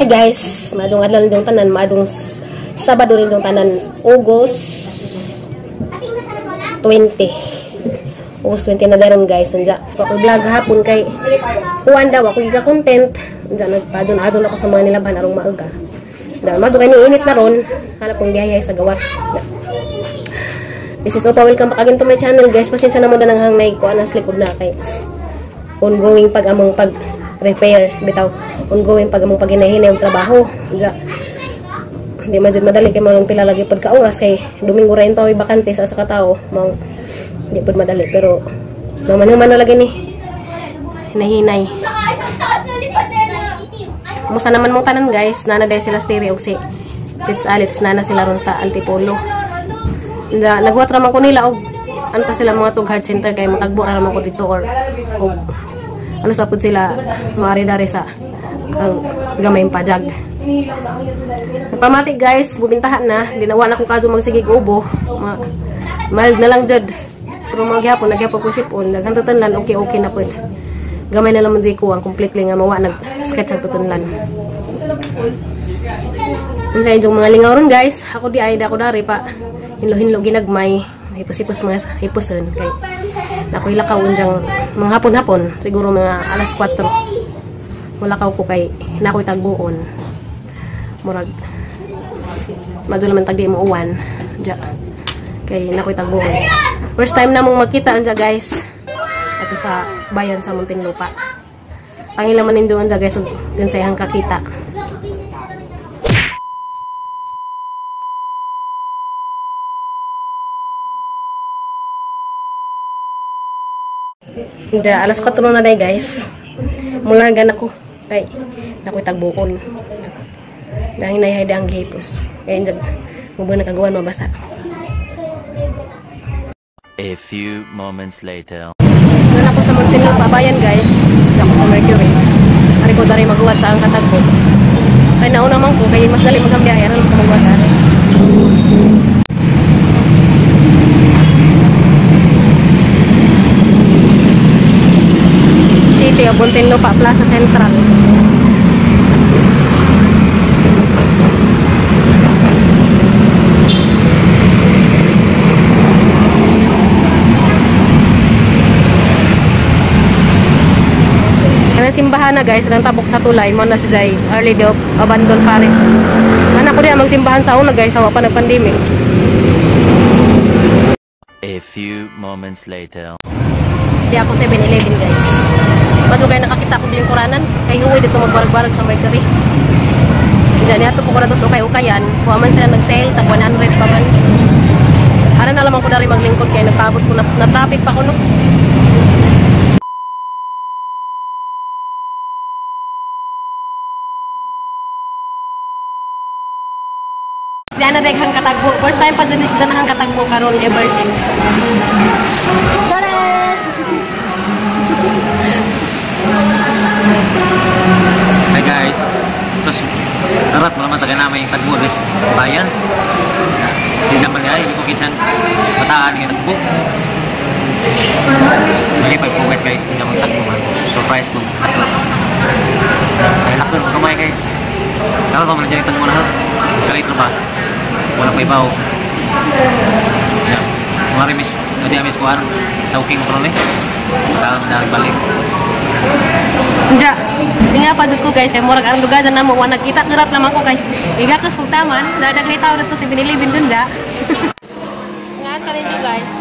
Hi guys, maadong adlaw rin yung tanan, maadong Sabado rin yung tanan, August 20. August 20 na daron guys. Nandya, ako vlog hapon kay kuwan daw, ako giga-content. Nandya, nagpadon-adon ako sa mga nilaban arong maaga. Madong kay niinit na ron, hanap kong biyahe sa gawas. This is Opa, welcome back again to my channel guys. Pasensya na mo na nang hangnay ko, anas likod na kay ongoing pag among pag-repair, bitaw. Ongoing pag among pag-hinahinay yung trabaho. Nandya, hindi man dyan madali kay mga pila lagi pagka-oras kay Domingo rin tao bakante sa katao. Hindi po madali pero naman na lagi ni hinahinay. Musta naman mong tanan guys, nana dahil sila stereo og si Tits Alits nana sila ron sa Antipolo. Nagwat raman ko nila og ano sa sila mga tug heart center kay matagbo ra raman ko dito or ano sa pud sila maari-dari sa gamayng pajag. Pamati guys, bubintahan na, dinawa na kong kadyo magsigig ubo. Mild na lang jud. Pero magyapon, nagyapon ko sipon, naghantutanlan okay na po. Gamay na lang man ko ang completely nga mawa nag-sketch ang tutunlan. Unsa yung mga lingaw ron guys, ako di ay ako dari pa. Hinlo-hinlo ginagmay, hipos-hipos mga hiposon kay nakoy lakaw unjang mga hapon-hapon, siguro mga alas 4. Wala ko kay nakoy tagbuon. Murag madula man tagdi mo uwan ja kay nakoy tagbuon. First time na mong makita anja guys ato sa bayan sa Muntinlupa. Pangila man nindoon ja guys ug gansayhang kakita. Ja alas 4 na day guys. Mula gan ako kay nakoy tagbuon. Dahil nayahay ang gipos. Kaya dyan, mabang nakagawan mabasa. A few moments later. Doon ako sa Muntinlupa bayan guys. Doon ako sa Mercury. Hari ko dari magawa sa ang katagbo. Kaya nauna man ko, kaya mas dali magambiyahe. Ano lang ko magawa dari. City of Muntinlupa, Plaza Central. Simbahan na guys, nang tabok sa tulay mo na si Jai Our Lady of Abandon Paris. Anak ko din magsimbahan sa una guys, awa pa nagpandemic. A few moments later. Di ako 7-Eleven guys. Bago kayo nakakita ko din kuranan, kay huwi dito magbarag-barag sa Mercury. Hindi niya ito po ko na ito sa ukay-ukayan. Kuha man sila nag-sale, tag 100 pa man. Ara na lamang ko na rin maglingkod kaya nagpabot ko na traffic pa ko no. Diyan na daghang katagbo. First time pa dyan is dyan ang katagbo karon ever since. Charan! Hi guys. So, karat mo naman taga namin yung tagbo guys. Bayan. Sila man ay, hindi ko kinsan bataan yung tagbo. Malipag po guys kay hindi naman tagbo man. Surprise ko. Kaya lakon mo kamay kay. Karoon pa man dyan yung tagbo na ha. Kalitro ba? Wala pa ibaw. Mga remis, hindi amis kuhan. Choking ko rin eh. Makakamdaring balik. Diya, hindi nga pa ko guys. Kaya murag ang lugadan na mo. Nagkita, karat naman ko kay igakas kong taman. Dadag na tao na ito si Binilibin dun da. Nga ka rin dyan guys.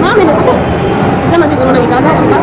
Mami, nagkuto. Kita masih gano'n nagigagawa ka?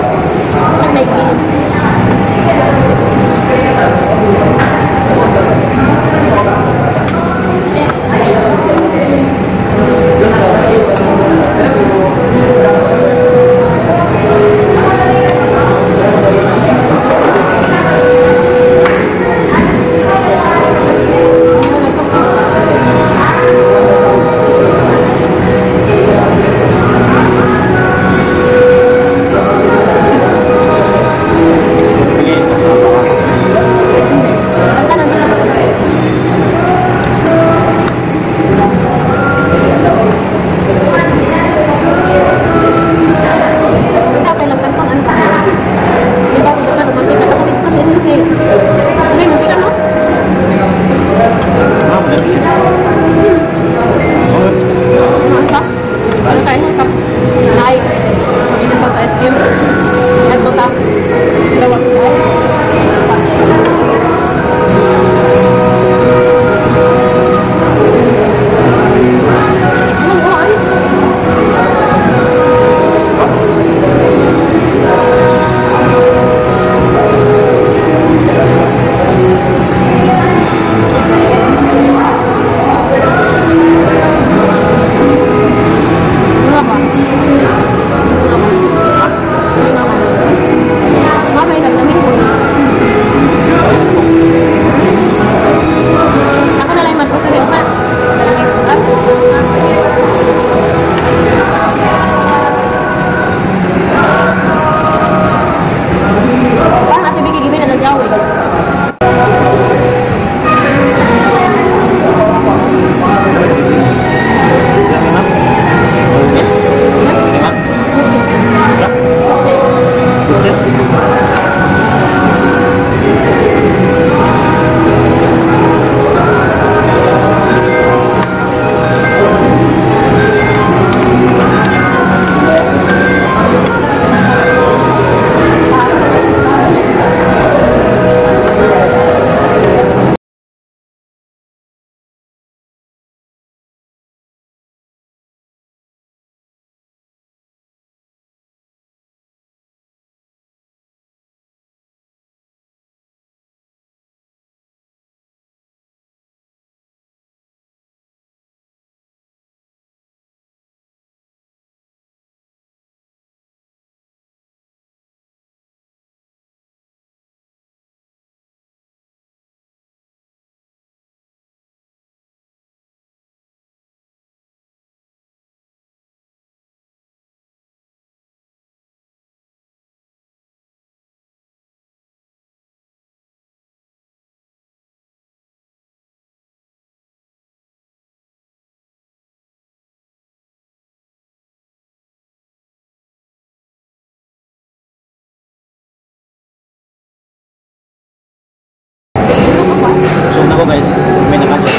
ako guys, may nakagod.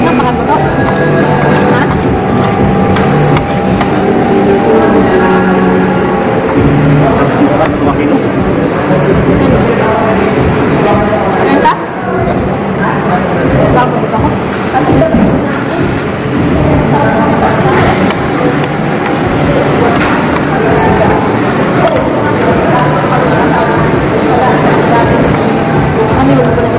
Napakagod ako. Ha? Tumakino. Nanta? Bagod ako. Kami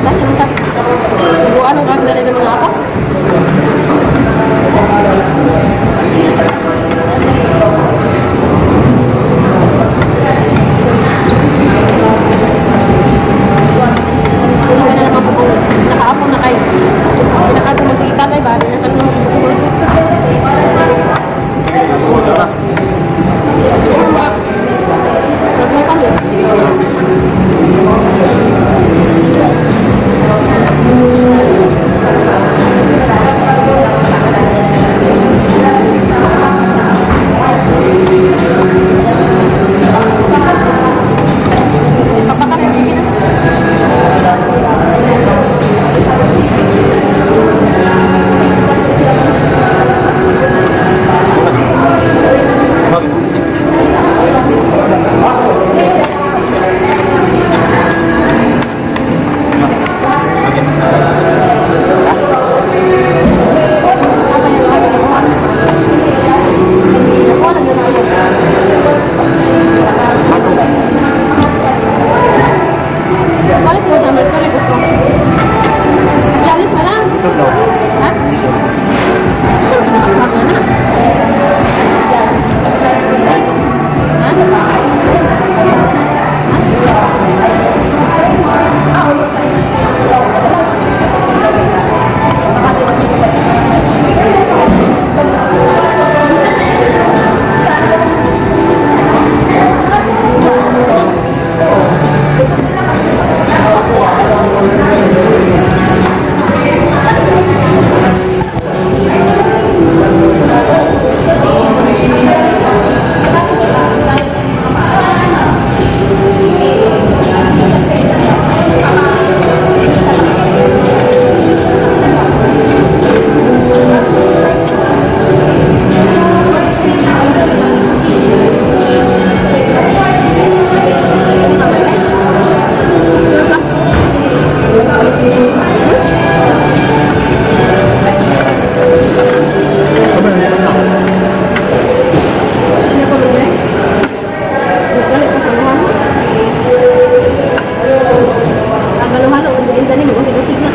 Gani mo usig-usig na.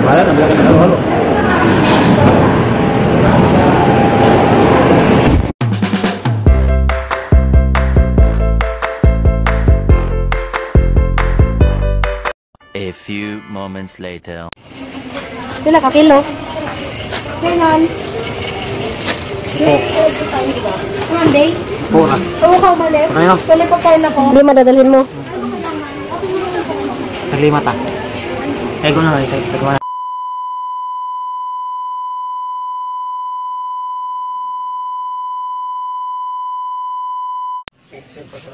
Wala na bilang na halo. A few moments later. Pila ka kilo? Kailan? Monday? Pura. Oo ka umalit? Ano? Balik pa kayo na po. Hindi madadalhin mo. Naglima ta. Eh, kung na, isa.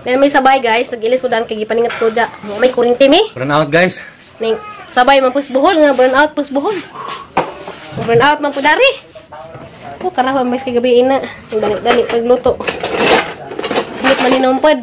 Then may sabay guys, nagilis ko daan kay gipaningat ko da. May kurinti mi. Run out, guys. Ning sabay man pusbuhol nga burn out pusbuhol. Burn out man pudari. Oh, karawan mas kay gabi ina. Dali-dali pagluto. Hindi man inumpad.